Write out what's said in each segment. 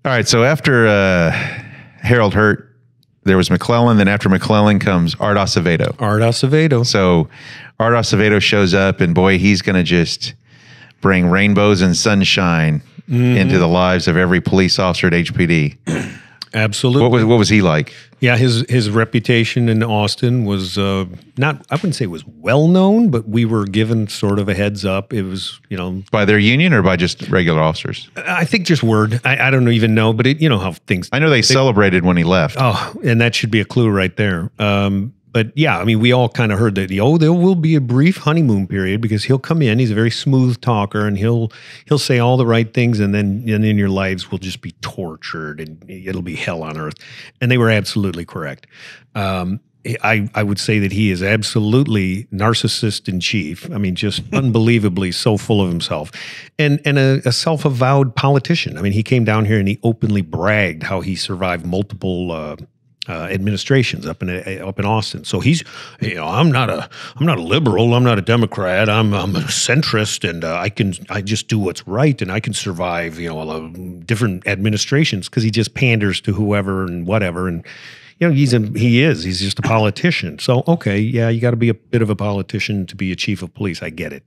All right. So after Harold Hurt, there was McClellan. Then after McClellan comes Art Acevedo. Art Acevedo. So Art Acevedo shows up, and boy, he's going to just bring rainbows and sunshine into the lives of every police officer at HPD. Absolutely. What was he like? Yeah, his reputation in Austin was not, I wouldn't say it was well known, but we were given sort of a heads up. It was, By their union or by just regular officers? I think just word. I don't even know, but you know how things. I know they celebrated when he left. Oh, and that should be a clue right there. But yeah, I mean, we all kind of heard that, there will be a brief honeymoon period because he'll come in. He's a very smooth talker, and he'll say all the right things, and then your lives will just be tortured, and it'll be hell on earth. And they were absolutely correct. I would say that he is absolutely narcissist in chief. I mean, just unbelievably so full of himself, and a self-avowed politician. I mean, he came down here and he openly bragged how he survived multiple administrations up in Austin. So he's, I'm not a liberal, I'm not a Democrat, I'm a centrist, and I just do what's right, and I can survive, different administrations because he just panders to whoever and whatever, and he's just a politician. So okay, yeah, you got to be a bit of a politician to be a chief of police. I get it.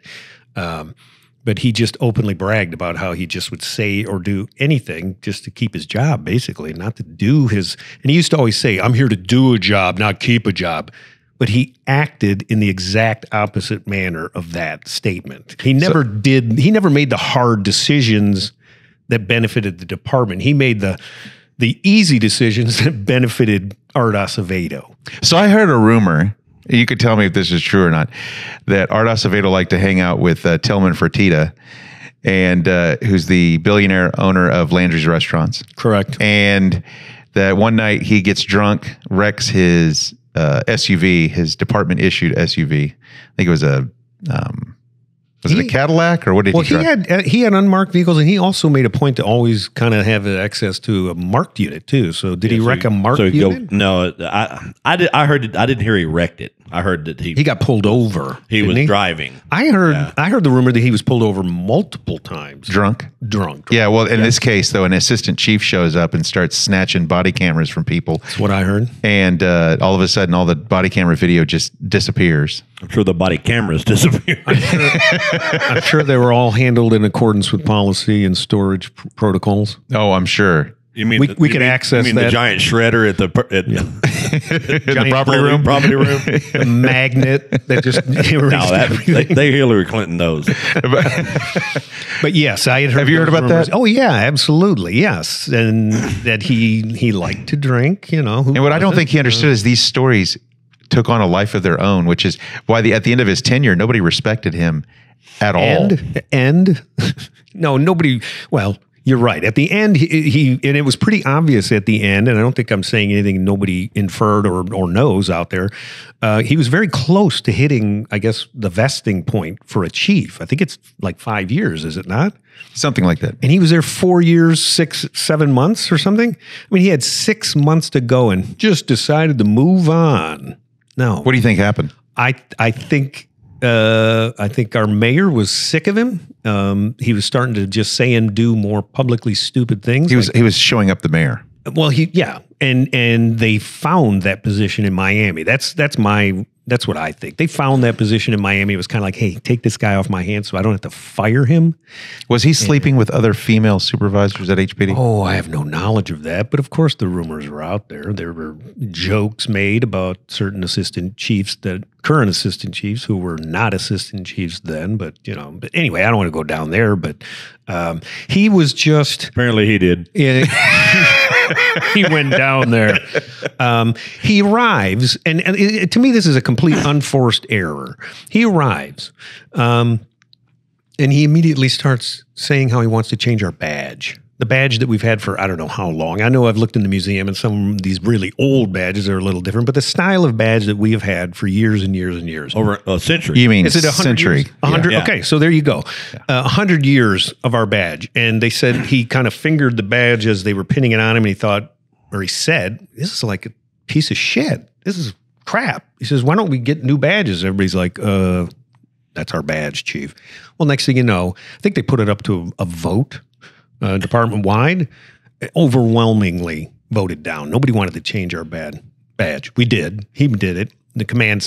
But he just openly bragged about how he just would say or do anything just to keep his job, basically, not to do his. And he used to always say, "I'm here to do a job, not keep a job." But he acted in the exact opposite manner of that statement. He never did. He never made the hard decisions that benefited the department. He made the easy decisions that benefited Art Acevedo. So I heard a rumor. You could tell me if this is true or not, that Art Acevedo liked to hang out with Tillman Fertitta, and who's the billionaire owner of Landry's Restaurants. Correct. And that one night he gets drunk, wrecks his SUV, his department-issued SUV. I think it was a it a Cadillac, or what did he drive? He had unmarked vehicles, and he also made a point to always kind of have access to a marked unit too. So did he wreck a marked unit? No, I heard. I didn't hear he wrecked it. I heard that he got pulled over. He was driving. I heard the rumor that he was pulled over multiple times. Drunk. Yeah. Well, in this case, though, an assistant chief shows up and starts snatching body cameras from people. That's what I heard. And all of a sudden, all the body camera video just disappears. I'm sure the body cameras disappeared. I'm sure they were all handled in accordance with policy and storage protocols. Oh, I'm sure. You mean we could access that? The giant shredder at the the property room, the magnet that just they Hillary Clinton those. But yes, I had heard. Have you heard about that? Oh yeah, absolutely, yes, and that he liked to drink. And what I don't think he understood is these stories took on a life of their own, which is why at the end of his tenure, nobody respected him at all. And no, nobody. Well, you're right. At the end, he and it was pretty obvious at the end, and I don't think I'm saying anything nobody inferred or knows out there. He was very close to hitting, I guess, the vesting point for a chief. I think it's like 5 years, is it not? Something like that. And he was there 4 years, 7 months or something. I mean, he had 6 months to go and just decided to move on. No. What do you think happened? I think our mayor was sick of him. He was starting to just say and do more publicly stupid things. He was showing up the mayor. Well, and they found that position in Miami. That's what I think. They found that position in Miami. It was kind of like, hey, take this guy off my hands so I don't have to fire him. Was he sleeping with other female supervisors at HPD? Oh, I have no knowledge of that. But of course, the rumors were out there. There were jokes made about certain current assistant chiefs who were not assistant chiefs then. But anyway, I don't want to go down there. But he was just apparently he did. He went down there. He arrives, and to me, this is a complete unforced error. He arrives, and he immediately starts saying how he wants to change our badge. The badge that we've had for I don't know how long. I know I've looked in the museum, and some of these really old badges are a little different, but the style of badge that we have had for years and years and years. Over a century. You mean is it 100 century? Years? 100? Yeah. Okay, so there you go. 100 years of our badge. And they said he kind of fingered the badge as they were pinning it on him, and he said, this is like a piece of shit. This is crap. He says, why don't we get new badges? Everybody's like, that's our badge, chief. Well, next thing you know, I think they put it up to a vote department-wide. overwhelmingly voted down. Nobody wanted to change our badge. We did. He did it. The command,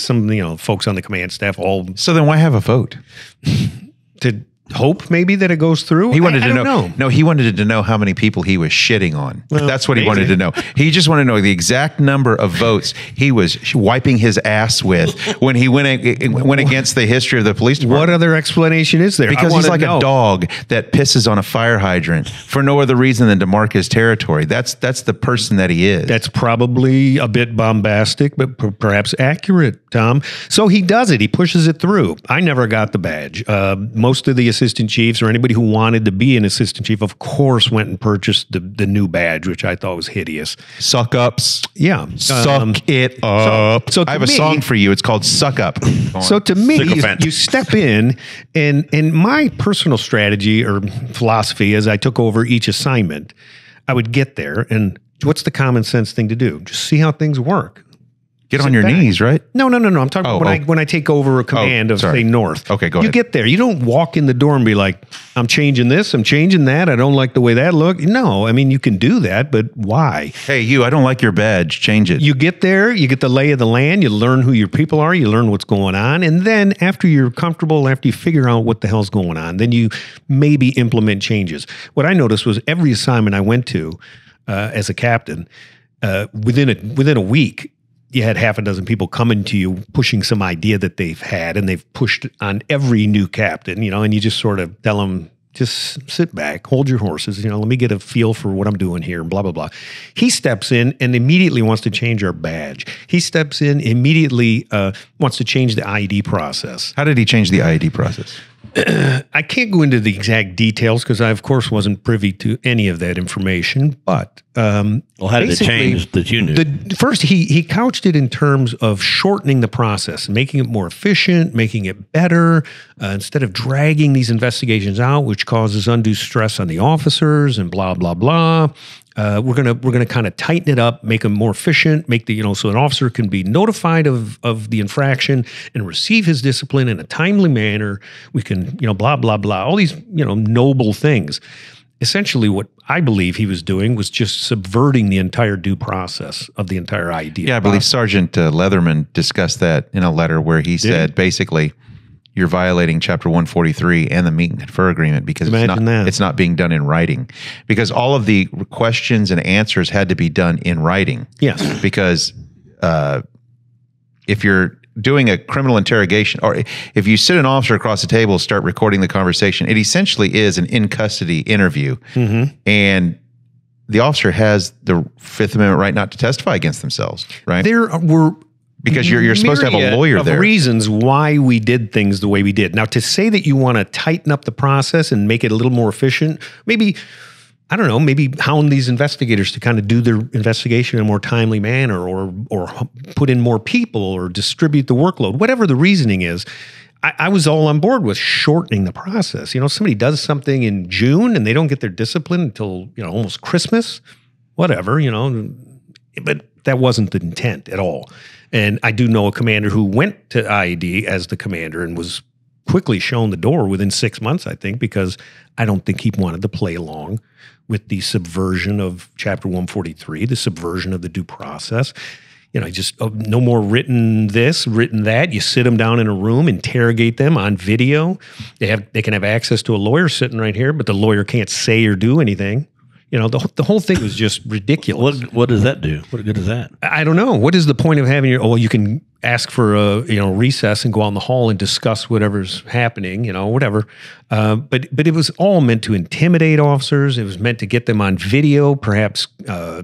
folks on the command staff all. So then why have a vote? To hope maybe that it goes through. He wanted to know. No, he wanted to know how many people he was shitting on. Well, that's what he wanted to know. He just wanted to know the exact number of votes he was wiping his ass with when he went against the history of the police department. What other explanation is there? Because he's like a dog that pisses on a fire hydrant for no other reason than to mark his territory. That's the person that he is. That's probably a bit bombastic, but perhaps accurate, Tom. So he does it. He pushes it through. I never got the badge. Most of the assistant chiefs or anybody who wanted to be an assistant chief, of course, went and purchased the new badge, which I thought was hideous. Suck ups. Yeah. Suck it up. So I have a song for you. It's called Suck Up. So to me, you step in, and my personal strategy or philosophy as I took over each assignment, I would get there, and what's the common sense thing to do? Just see how things work. Get on your knees, right? No. I'm talking about when I take over a command of, say, North. Okay, go ahead. You get there. You don't walk in the door and be like, I'm changing this, I'm changing that. I don't like the way that looked. No, I mean, you can do that, but why? Hey, I don't like your badge. Change it. You get there, you get the lay of the land, you learn who your people are, you learn what's going on, and then after you're comfortable, after you figure out what the hell's going on, then you maybe implement changes. What I noticed was every assignment I went to as a captain, within a week, you had half a dozen people coming to you pushing some idea that they've had, and they've pushed on every new captain, and you just sort of tell them, just sit back, hold your horses, let me get a feel for what I'm doing here, blah, blah, blah. He steps in and immediately wants to change our badge. He steps in, immediately wants to change the IED process. How did he change the IED process? I can't go into the exact details because I, of course, wasn't privy to any of that information. But how did it change that you knew? First, he couched it in terms of shortening the process, making it more efficient, making it better. Instead of dragging these investigations out, which causes undue stress on the officers and blah blah blah. We're gonna kind of tighten it up, make them more efficient, make so an officer can be notified of the infraction and receive his discipline in a timely manner. We can blah blah blah, all these noble things. Essentially, what I believe he was doing was just subverting the entire due process of the entire IED. Yeah, I believe Sergeant Leatherman discussed that in a letter where he said basically, you're violating Chapter 143 and the meet and confer agreement because it's not being done in writing. Because all of the questions and answers had to be done in writing. Yes. Because if you're doing a criminal interrogation, or if you sit an officer across the table, start recording the conversation, it essentially is an in-custody interview. Mm-hmm. And the officer has the Fifth Amendment right not to testify against themselves, right? There were... Because you're supposed to have a lawyer there. Reasons why we did things the way we did. Now, to say that you want to tighten up the process and make it a little more efficient, maybe, I don't know, maybe hound these investigators to kind of do their investigation in a more timely manner, or put in more people, or distribute the workload, whatever the reasoning is. I was all on board with shortening the process. Somebody does something in June and they don't get their discipline until, almost Christmas, whatever, but that wasn't the intent at all. And I do know a commander who went to IED as the commander and was quickly shown the door within 6 months, I think, because I don't think he wanted to play along with the subversion of Chapter 143, the subversion of the due process. Just no more written this, written that. You sit them down in a room, interrogate them on video. They can have access to a lawyer sitting right here, but the lawyer can't say or do anything. The whole thing was just ridiculous. What does that do? What good is that? I don't know. What is the point of having you can ask for a recess and go out in the hall and discuss whatever's happening, whatever. But it was all meant to intimidate officers. It was meant to get them on video, perhaps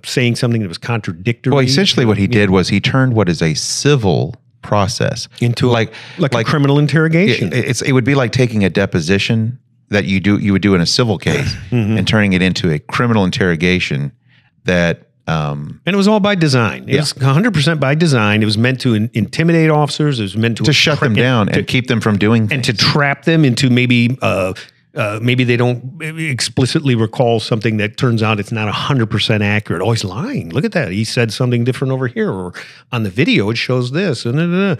saying something that was contradictory. Well, essentially what he did was he turned what is a civil process into like a criminal interrogation. It would be like taking a deposition that you would do in a civil case and turning it into a criminal interrogation that and it was all by design. It was 100% by design. It was meant to intimidate officers. It was meant to shut them down and keep them from doing things. And to trap them into maybe Maybe they don't explicitly recall something that turns out it's not 100% accurate. Oh, he's lying. Look at that. He said something different over here, or on the video it shows this, and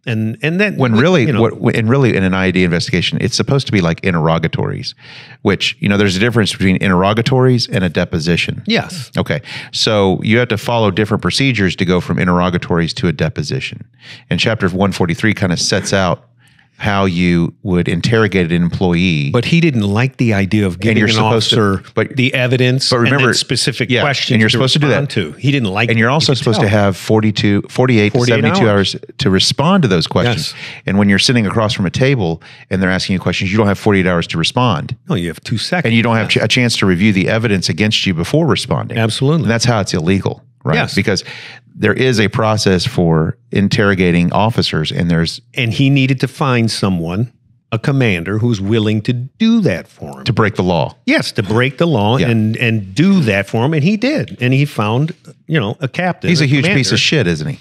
then when really, in an IED investigation, it's supposed to be like interrogatories, which there's a difference between interrogatories and a deposition. Yes. Okay. So you have to follow different procedures to go from interrogatories to a deposition, and Chapter 143 kind of sets out how you would interrogate an employee. But he didn't like the idea of giving an officer the evidence, but remember, and specific questions. And you're supposed to do that. He didn't like. And you're also supposed to have 48 to 72 hours to respond to those questions. Yes. And when you're sitting across from a table and they're asking you questions, you don't have 48 hours to respond. No, you have 2 seconds. And you don't have a chance to review the evidence against you before responding. Absolutely. And that's how it's illegal, right? Yes. Because there is a process for interrogating officers, and he needed to find someone, a commander, who's willing to do that for him. To break the law. Yes, to break the law and do that for him, and he did. And he found, a captain. He's a huge piece of shit, isn't he?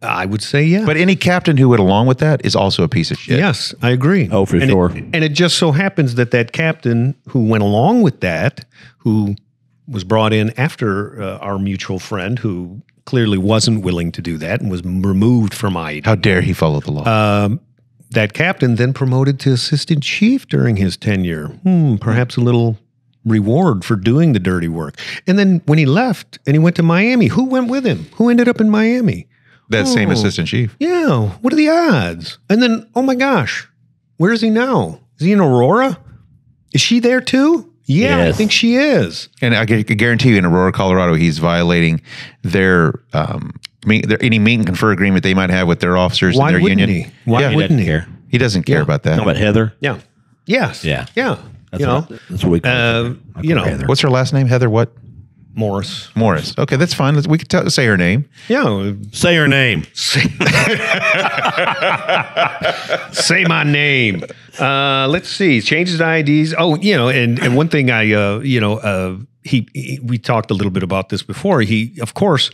I would say, yeah. But any captain who went along with that is also a piece of shit. Yes, I agree. Oh, for sure. And it just so happens that captain who went along with that, who was brought in after our mutual friend, who clearly wasn't willing to do that and was removed from IED. How dare he follow the law? That captain then promoted to assistant chief during his tenure. Perhaps a little reward for doing the dirty work. And then when he left and he went to Miami, who went with him? Who ended up in Miami? That same assistant chief. Yeah. What are the odds? And then, oh my gosh, where is he now? Is he in Aurora? Is she there too? Yeah, yes. I think she is. And I can guarantee you in Aurora, Colorado, he's violating their any meet and confer agreement they might have with their officers in their union. Why wouldn't he? He doesn't care about that. How about Heather? Yeah. Yes. Yeah. Yeah. That's what we call Heather. What's her last name? Heather what? Morris. Okay, that's fine. We can say her name. Yeah. Say her name. Say my name. Let's see. Changes IDs. Oh, and one thing we talked a little bit about this before. He, of course,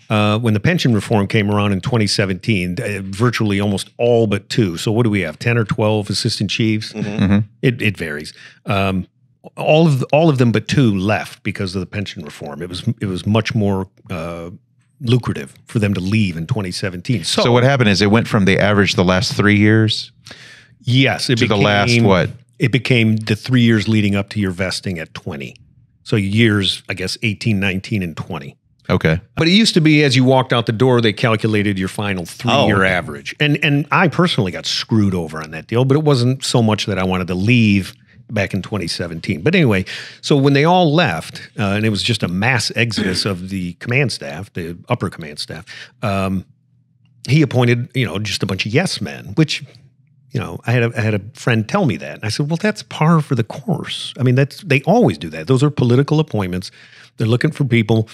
when the pension reform came around in 2017, virtually almost all but 2. So what do we have? 10 or 12 assistant chiefs? Mm-hmm. It varies. All of them but 2 left because of the pension reform. It was much more lucrative for them to leave in 2017. So what happened is it went from the average the last 3 years. Yes, to the last what? It became the 3 years leading up to your vesting at 20. So years, I guess, 18, 19, and 20. Okay. But it used to be as you walked out the door, they calculated your final 3-year average. And I personally got screwed over on that deal, but it wasn't so much that I wanted to leave back in 2017. But anyway, so when they all left, and it was just a mass exodus of the command staff, the upper command staff, he appointed, just a bunch of yes men, which, I had a friend tell me that. And I said, well, that's par for the course. I mean, they always do that. Those are political appointments. They're looking for people,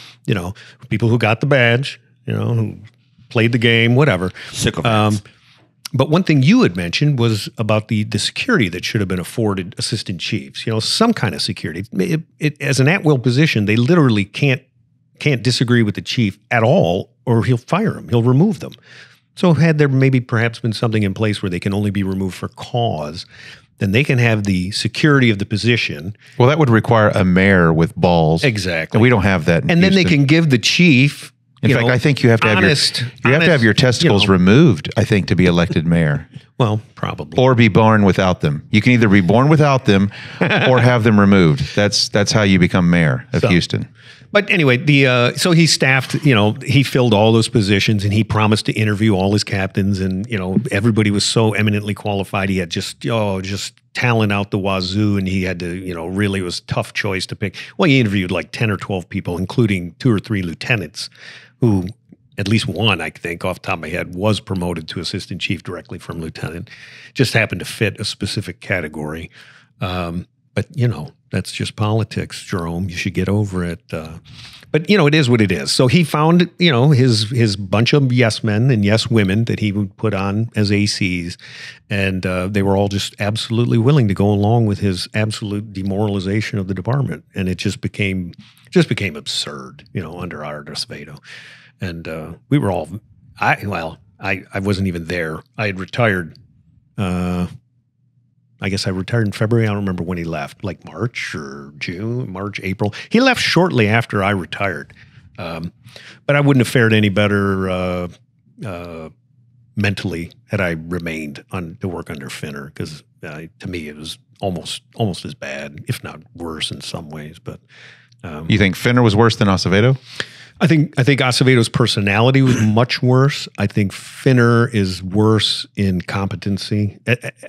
people who got the badge, who played the game, whatever. Sycophants. But one thing you had mentioned was about the security that should have been afforded assistant chiefs. Some kind of security. As an at-will position, they literally can't disagree with the chief at all, or he'll fire them. He'll remove them. So had there maybe perhaps been something in place where they can only be removed for cause, then they can have the security of the position. Well, that would require a mayor with balls. Exactly. And we don't have that in And Houston. then they can give the chief. In fact, I think you have to have your testicles removed, I think, to be elected mayor. Well, probably. Or be born without them. You can either be born without them or have them removed. That's how you become mayor of Houston. But anyway, so he staffed, he filled all those positions, and he promised to interview all his captains, and everybody was so eminently qualified. He had just talent out the wazoo, and he had to, really was a tough choice to pick. Well, he interviewed like 10 or 12 people, including 2 or 3 lieutenants, who at least one, I think, off the top of my head, was promoted to assistant chief directly from lieutenant. Just happened to fit a specific category. But, that's just politics, Jerome. You should get over it. But, it is what it is. So he found, his bunch of yes men and yes women that he would put on as ACs. And they were all just absolutely willing to go along with his absolute demoralization of the department. And it just became absurd, under Art Acevedo. And we were all, I wasn't even there. I had retired. I guess I retired in February. I don't remember when he left, like March or June, March, April. He left shortly after I retired. But I wouldn't have fared any better mentally had I remained to work under Finner, because to me it was almost as bad, if not worse in some ways. But you think Finner was worse than Acevedo? I think Acevedo's personality was much worse. I think Finner is worse in competency.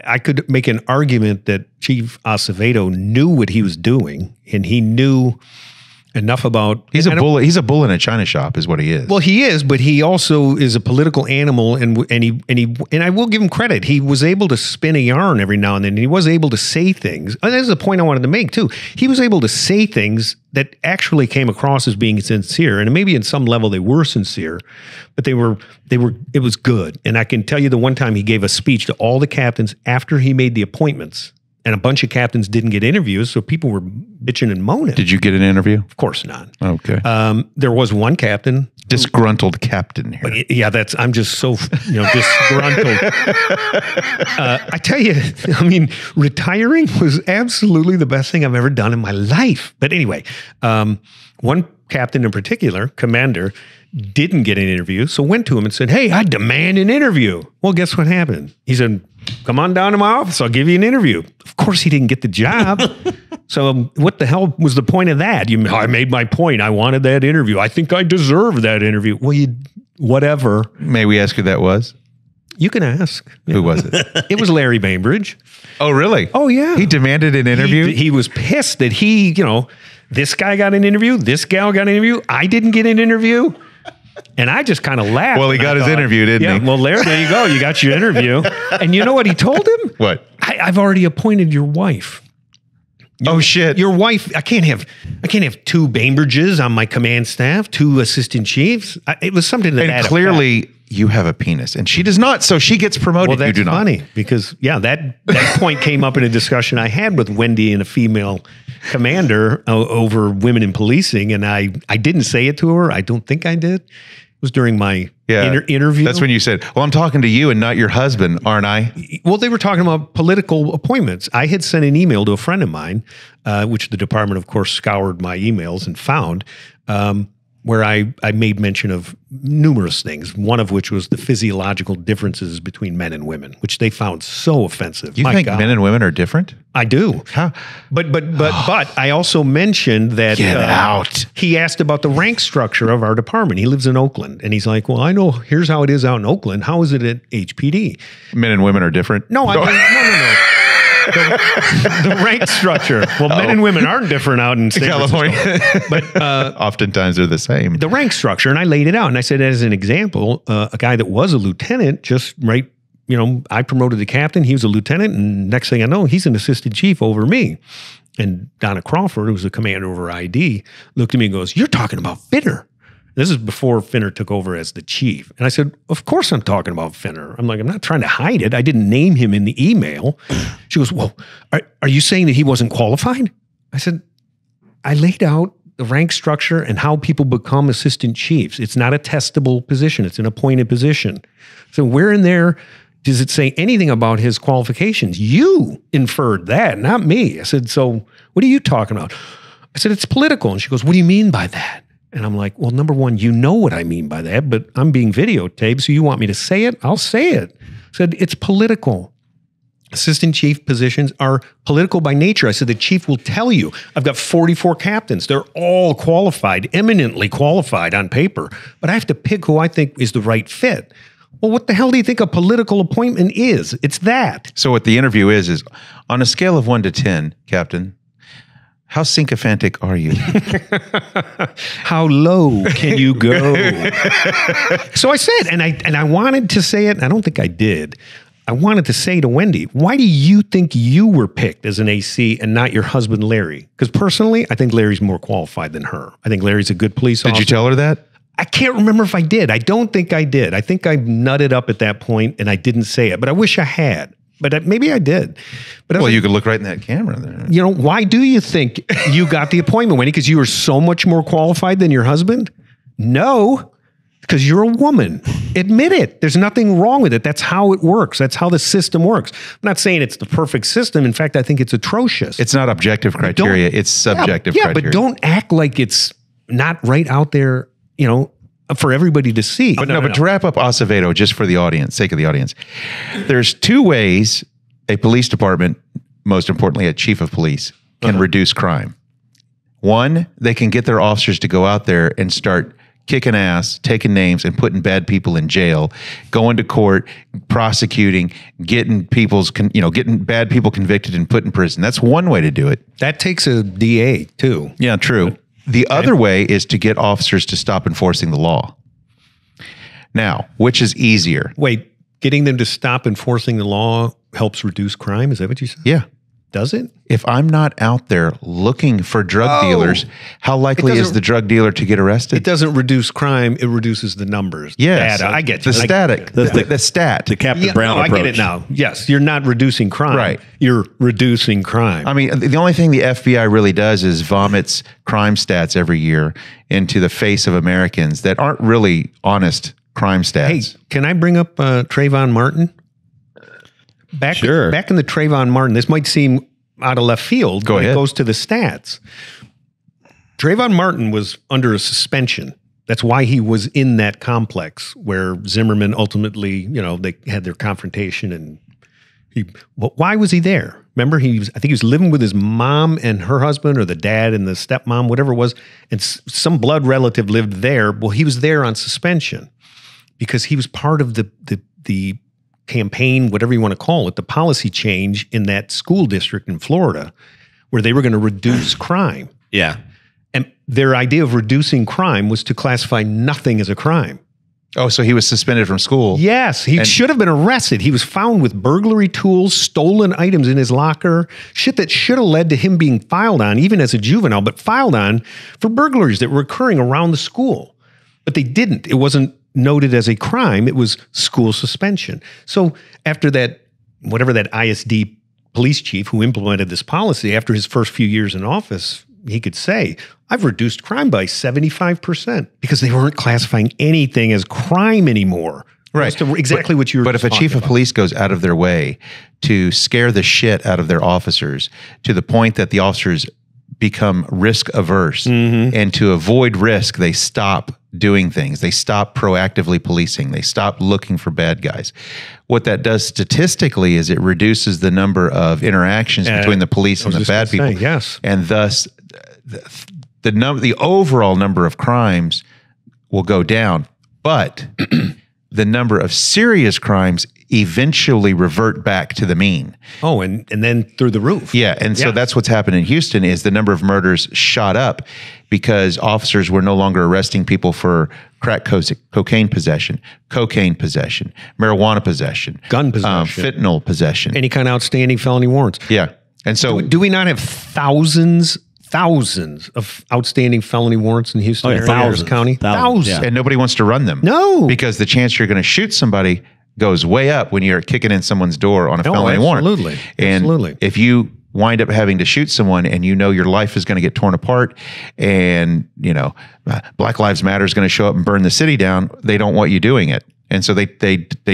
I could make an argument that Chief Acevedo knew what he was doing, and he knew enough about. He's a bull. He's a bull in a china shop, is what he is. Well, he is, but he also is a political animal, and I will give him credit. He was able to spin a yarn every now and then. And he was able to say things. And that's the point I wanted to make too. He was able to say things that actually came across as being sincere, and maybe in some level they were sincere, but they were. It was good. And I can tell you the one time he gave a speech to all the captains after he made the appointments. And a bunch of captains didn't get interviews, so people were bitching and moaning. Did you get an interview? Of course not. Okay. There was one captain. Disgruntled captain here. Yeah, I'm just so, disgruntled. I tell you, I mean, retiring was absolutely the best thing I've ever done in my life. But anyway, one captain in particular, commander, didn't get an interview, so went to him and said, "Hey, I demand an interview." Well, guess what happened? He said, "Come on down to my office. I'll give you an interview." Of course, he didn't get the job. So what the hell was the point of that? I made my point. I wanted that interview. I think I deserve that interview. Well, whatever. May we ask who that was? You can ask. Who was it? It was Larry Bainbridge. Oh, really? Oh, yeah. He demanded an interview? He was pissed that this guy got an interview. This gal got an interview. I didn't get an interview. And I just kind of laughed. Well, he got his interview, didn't he? Well, Larry, there you go. You got your interview. And you know what he told him? What? I've already appointed your wife. Oh, shit. Your wife. I can't have two Bainbridges on my command staff, two assistant chiefs. It was something that. And clearly, you have a penis, and she does not. So she gets promoted. Well, that's you do funny not. Because that point came up in a discussion I had with Wendy and a female commander over women in policing, and I didn't say it to her. I don't think I did. It was during my interview. That's when you said, "Well, I'm talking to you and not your husband, aren't I?" Well, they were talking about political appointments. I had sent an email to a friend of mine, which the department, of course, scoured my emails and found, where I made mention of numerous things, one of which was the physiological differences between men and women, which they found so offensive. You think men and women are different? I do. How? But I also mentioned that Get out. He asked about the rank structure of our department. He lives in Oakland, and he's like, "Well, I know. Here's how it is out in Oakland. How is it at HPD?" Men and women are different? No. The rank structure. Well, men and women aren't different out in California, but oftentimes they're the same. The rank structure, and I laid it out, and I said, as an example, a guy that was a lieutenant, I promoted the captain. He was a lieutenant, and next thing I know, he's an assistant chief over me. And Donna Crawford, who was the commander over ID, looked at me and goes, "You're talking about Finner." This is before Finner took over as the chief. And I said, "Of course I'm talking about Finner." I'm like, "I'm not trying to hide it. I didn't name him in the email." She goes, "Well, are you saying that he wasn't qualified?" I said, "I laid out the rank structure and how people become assistant chiefs. It's not a testable position. It's an appointed position. So where in there does it say anything about his qualifications? You inferred that, not me." I said, "So what are you talking about?" I said, "It's political." And she goes, "What do you mean by that?" And I'm like, "Well, number one, you know what I mean by that, but I'm being videotaped, so you want me to say it? I'll say it." I said, "It's political. Assistant chief positions are political by nature." I said, "The chief will tell you. I've got 44 captains. They're all qualified, eminently qualified on paper, but I have to pick who I think is the right fit." Well, what the hell do you think a political appointment is? It's that. So what the interview is on a scale of 1 to 10, Captain, how sycophantic are you? How low can you go? So I said, and I wanted to say it, and I don't think I did. I wanted to say to Wendy, "Why do you think you were picked as an AC and not your husband, Larry?" Because personally, I think Larry's more qualified than her. I think Larry's a good police officer. Did you tell her that? I can't remember if I did. I don't think I did. I think I nutted up at that point and I didn't say it, but I wish I had. But maybe I did. But well, you could look right in that camera there. Why do you think you got the appointment, Wendy? Because you were so much more qualified than your husband? No, because you're a woman. Admit it. There's nothing wrong with it. That's how it works. That's how the system works. I'm not saying it's the perfect system. In fact, I think it's atrocious. It's not objective criteria. It's subjective criteria. But don't act like it's not right out there, for everybody to see. But to wrap up Acevedo, just for the audience, sake of the audience, there's two ways a police department, most importantly, a chief of police, can reduce crime. One, they can get their officers to go out there and start kicking ass, taking names, and putting bad people in jail, going to court, prosecuting, getting getting bad people convicted and put in prison. That's one way to do it. That takes a DA too. Yeah, true. The other way is to get officers to stop enforcing the law. Now, which is easier? Wait, getting them to stop enforcing the law helps reduce crime? Is that what you said? Yeah. Does it? If I'm not out there looking for drug dealers, how likely is the drug dealer to get arrested? It doesn't reduce crime. It reduces the numbers. Yes. Data. I get you. The stat. The Captain Brown approach. I get it now. Yes. You're not reducing crime. Right. You're reducing crime. I mean, the only thing the FBI really does is vomits crime stats every year into the face of Americans that aren't really honest crime stats. Hey, can I bring up Trayvon Martin? Back in the Trayvon Martin, this might seem out of left field, but it goes to the stats. Trayvon Martin was under a suspension. That's why he was in that complex where Zimmerman ultimately, they had their confrontation. And why was he there? Remember, I think he was living with his mom and her husband, or the dad and the stepmom, whatever it was, and some blood relative lived there. Well, he was there on suspension because he was part of the campaign, whatever you want to call it, the policy change in that school district in Florida where they were going to reduce crime. Yeah. And their idea of reducing crime was to classify nothing as a crime. Oh, so he was suspended from school. Yes, he should have been arrested. He was found with burglary tools, stolen items in his locker, shit that should have led to him being filed on, even as a juvenile, but filed on for burglaries that were occurring around the school. But they didn't. It wasn't noted as a crime. It was school suspension. So after that, whatever that ISD police chief who implemented this policy, after his first few years in office, he could say, I've reduced crime by 75% because they weren't classifying anything as crime anymore. Right. Exactly what you were But if a chief of police goes out of their way to scare the shit out of their officers to the point that the officers become risk averse, and to avoid risk, they stop doing things. They stop proactively policing. They stop looking for bad guys. What that does statistically is it reduces the number of interactions between the police and the bad people. Yes. And thus the overall number of crimes will go down, but the number of serious crimes eventually revert back to the mean. Oh, and then through the roof. Yeah, and so that's what's happened in Houston is the number of murders shot up because officers were no longer arresting people for crack cocaine possession, marijuana possession, gun possession, fentanyl possession, any kind of outstanding felony warrants. Yeah, and so do we not have thousands of outstanding felony warrants in Houston area, County? Thousands. Yeah. And nobody wants to run them. No. Because the chance you're going to shoot somebody goes way up when you're kicking in someone's door on a felony warrant. And if you wind up having to shoot someone and your life is going to get torn apart and, Black Lives Matter is going to show up and burn the city down, they don't want you doing it. And so they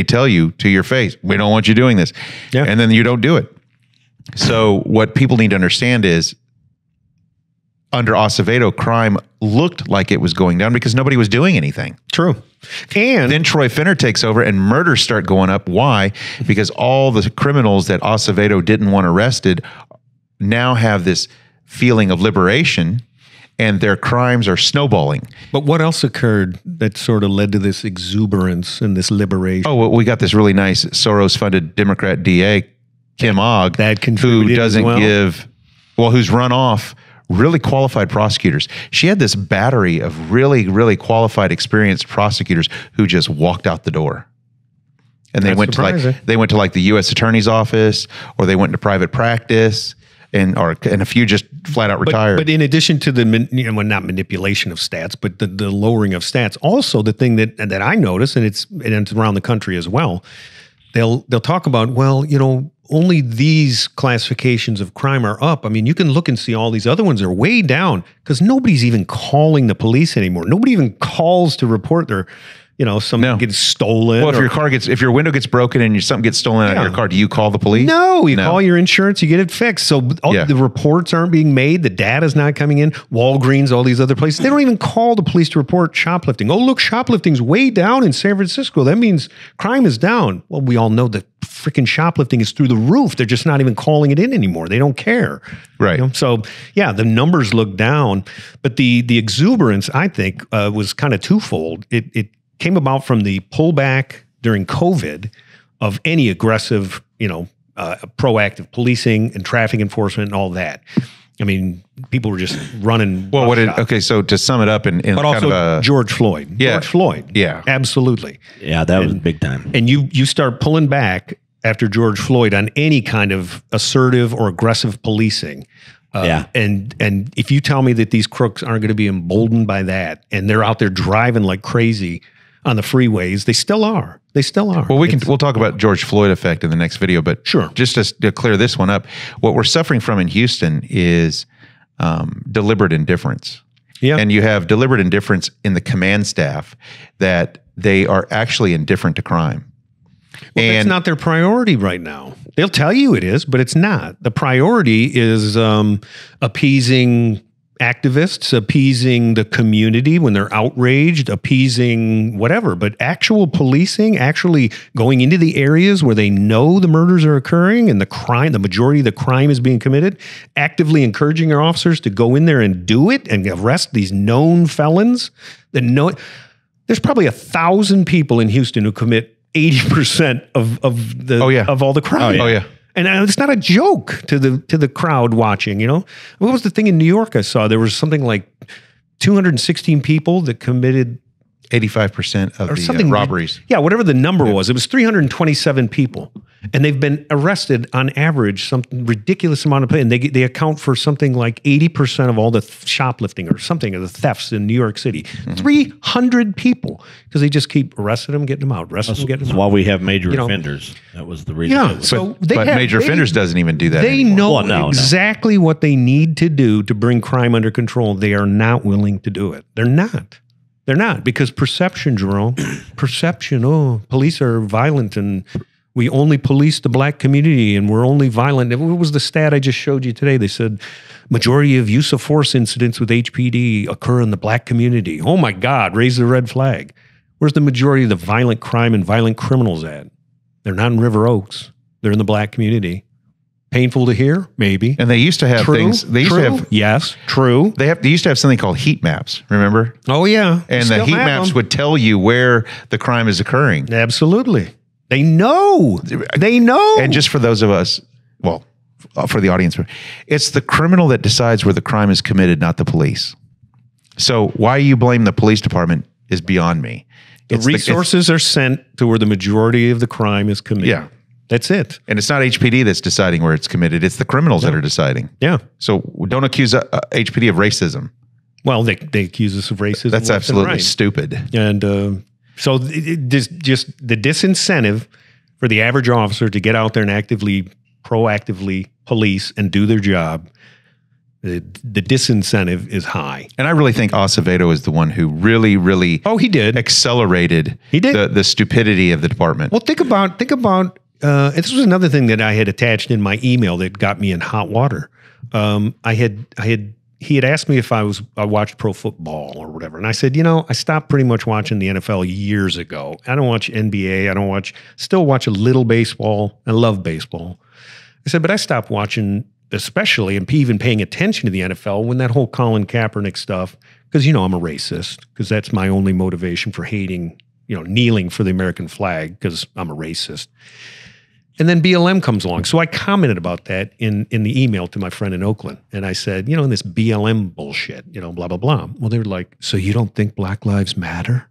tell you to your face, we don't want you doing this. Yeah. And then you don't do it. So what people need to understand is under Acevedo, crime looked like it was going down because nobody was doing anything. True. And then Troy Finner takes over and murders start going up. Why? Because all the criminals that Acevedo didn't want arrested now have this feeling of liberation and their crimes are snowballing. But what else occurred that sort of led to this exuberance and this liberation? Oh, well, we got this really nice Soros-funded Democrat DA, Kim Ogg, who doesn't who's run off really qualified prosecutors. She had this battery of really, really qualified, experienced prosecutors who just walked out the door. And they went to like the U.S. Attorney's office, or they went into private practice, and a few just flat out retired. But in addition to the not manipulation of stats, but the lowering of stats, also the thing that I notice, and it's around the country as well, they'll talk about, only these classifications of crime are up. I mean, you can look and see all these other ones are way down because nobody's even calling the police anymore. Nobody even calls to report their something gets stolen. Well, if your window gets broken and something gets stolen out of your car, do you call the police? No, you call your insurance, you get it fixed. So the reports aren't being made. The data's not coming in. Walgreens, all these other places, they don't even call the police to report shoplifting. Oh, look, shoplifting's way down in San Francisco. That means crime is down. Well, we all know that freaking shoplifting is through the roof. They're just not even calling it in anymore. They don't care. Right. So the numbers look down, but the exuberance, I think, was kind of twofold. It came about from the pullback during COVID of any aggressive, proactive policing and traffic enforcement and all that. I mean, people were just running. Well, so to sum it up in but also George Floyd. Yeah. George Floyd. Yeah. Absolutely. Yeah, that was big time. And you start pulling back after George Floyd on any kind of assertive or aggressive policing. And if you tell me that these crooks aren't going to be emboldened by that and they're out there driving like crazy on the freeways, they still are. Well, we'll talk about George Floyd effect in the next video, but sure. Just to clear this one up, what we're suffering from in Houston is deliberate indifference. Yeah. And you have deliberate indifference in the command staff that they are actually indifferent to crime. Well, that's not their priority right now. They'll tell you it is, but it's not. The priority is appeasing activists, appeasing the community when they're outraged, appeasing whatever. But actual policing, actually going into the areas where they know the murders are occurring and the majority of the crime is being committed, actively encouraging their officers to go in there and do it and arrest these known felons that know it. There's probably 1,000 people in Houston who commit 80% of all the crime. Oh yeah. And it's not a joke to the crowd watching, What was the thing in New York I saw? There was something like 216 people that committed 85% of the robberies. Yeah, whatever the number was. It was 327 people. And they've been arrested on average some ridiculous amount of people. And they account for something like 80% of all the shoplifting or something of the thefts in New York City. 300 people. Because they just keep arresting them, getting them out, getting them out. That's why we have major offenders. That was the reason. Yeah, but major offenders doesn't even do that They anymore. know exactly what they need to do to bring crime under control. They are not willing to do it. They're not. They're not, because perception, Jerome, police are violent and we only police the black community and we're only violent. What was the stat I just showed you today? They said majority of use of force incidents with HPD occur in the black community. Oh my God, raise the red flag. Where's the majority of the violent crime and violent criminals at? They're not in River Oaks. They're in the black community. Painful to hear? Maybe. And they used to have things. They used to have. Yes, true. They used to have something called heat maps. Remember? Oh yeah. And the heat maps would tell you where the crime is occurring. Absolutely. They know. And just for those of us, well, for the audience, it's the criminal that decides where the crime is committed, not the police. So why you blame the police department is beyond me. The resources are sent to where the majority of the crime is committed. Yeah. That's it. And it's not HPD that's deciding where it's committed. It's the criminals that are deciding. Yeah. So don't accuse HPD of racism. Well, they accuse us of racism. That's absolutely stupid. And so just the disincentive for the average officer to get out there and proactively police and do their job, the disincentive is high. And I really think Acevedo is the one who really he did accelerated the stupidity of the department. Well, think about this was another thing that I had attached in my email that got me in hot water. He had asked me if I watched pro football or whatever. And I said, I stopped pretty much watching the NFL years ago. I don't watch NBA. Still watch a little baseball. I love baseball. I said, but I stopped watching, especially and even paying attention to the NFL when that whole Colin Kaepernick stuff, because, I'm a racist, because that's my only motivation for hating, kneeling for the American flag, because I'm a racist. And then BLM comes along. So I commented about that in the email to my friend in Oakland. And I said, in this BLM bullshit, blah, blah, blah. Well, they were like, so you don't think Black Lives Matter?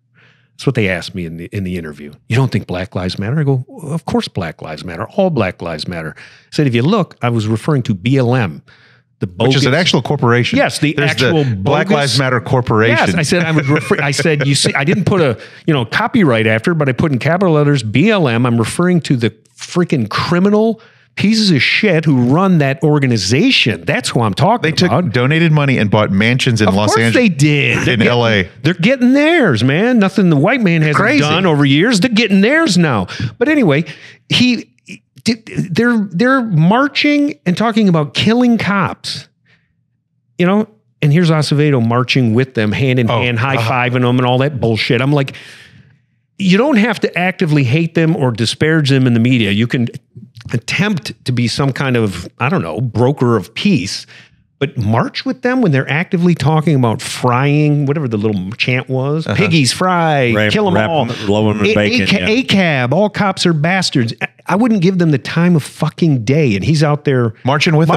That's what they asked me in the interview. You don't think Black Lives Matter? I go, well, of course Black Lives Matter. All Black Lives Matter. I said, if you look, I was referring to BLM. Which is an actual corporation. Yes, there's actual the Black Lives Matter Corporation. Yes, I said I said, you see, I didn't put a copyright after, but I put in capital letters BLM. I'm referring to the freaking criminal pieces of shit who run that organization. That's who I'm talking about. They donated money and bought mansions in Los Angeles. They did. In LA. They're getting theirs, man. Nothing the white man hasn't done over years. They're getting theirs now. But anyway, they're marching and talking about killing cops. You know, and here's Acevedo marching with them, hand in hand, high-fiving them and all that bullshit. I'm like, you don't have to actively hate them or disparage them in the media. You can attempt to be some kind of, I don't know, broker of peace, but march with them when they're actively talking about frying, whatever the little chant was, piggies fry, kill them all. Low in bacon, ACAB, all cops are bastards. I wouldn't give them the time of fucking day, and he's out there marching with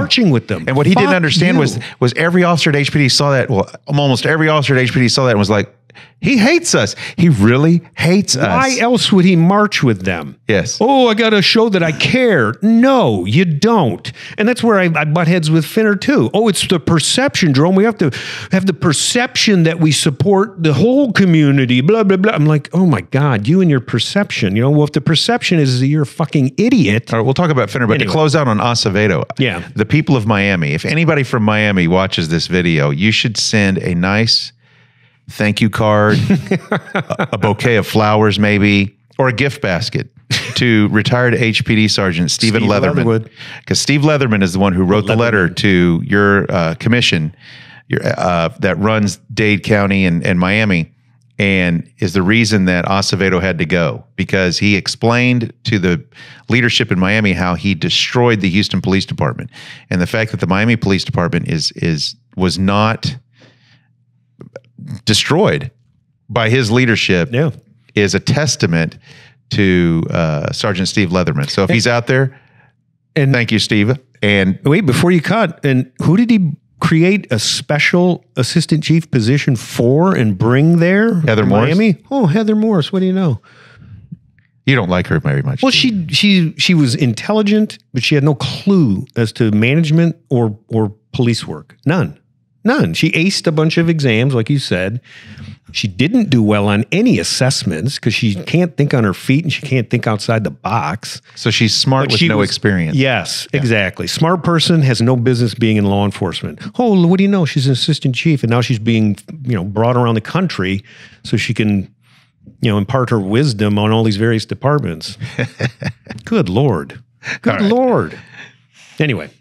them. And what he didn't understand was every officer at HPD saw that. Well, almost every officer at HPD saw that and was like, he hates us. He really hates us. Why else would he march with them? Yes. Oh, I got to show that I care. No, you don't. And that's where I butt heads with Finner too. Oh, it's the perception, Jerome. We have to have the perception that we support the whole community, blah, blah, blah. I'm like, oh my God, you and your perception. You know, well, if the perception is that you're a fucking idiot. All right, we'll talk about Finner, but anyway, to close out on Acevedo. Yeah. The people of Miami, if anybody from Miami watches this video, you should send a nice thank you card, a bouquet of flowers maybe, or a gift basket to retired HPD Sergeant Steve Leatherman. Because Steve Leatherman is the one who wrote the letter to your commission that runs Dade County and Miami, and is the reason that Acevedo had to go, because he explained to the leadership in Miami how he destroyed the Houston Police Department. And the fact that the Miami Police Department was not destroyed by his leadership is a testament to Sergeant Steve Leatherman. So if he's out there, and thank you, Steve. And wait, before you cut, and who did he create a special assistant chief position for and bring there? Heather Morris. Miami? Oh, Heather Morris. What do you know? You don't like her very much. Well, she was intelligent, but she had no clue as to management or police work. None. She aced a bunch of exams, like you said. She didn't do well on any assessments because she can't think on her feet and she can't think outside the box. So she's smart with no experience. Yes, exactly. Smart person has no business being in law enforcement. Oh, what do you know? She's an assistant chief, and now she's being, brought around the country so she can, impart her wisdom on all these various departments. Good Lord. Good Lord. Anyway.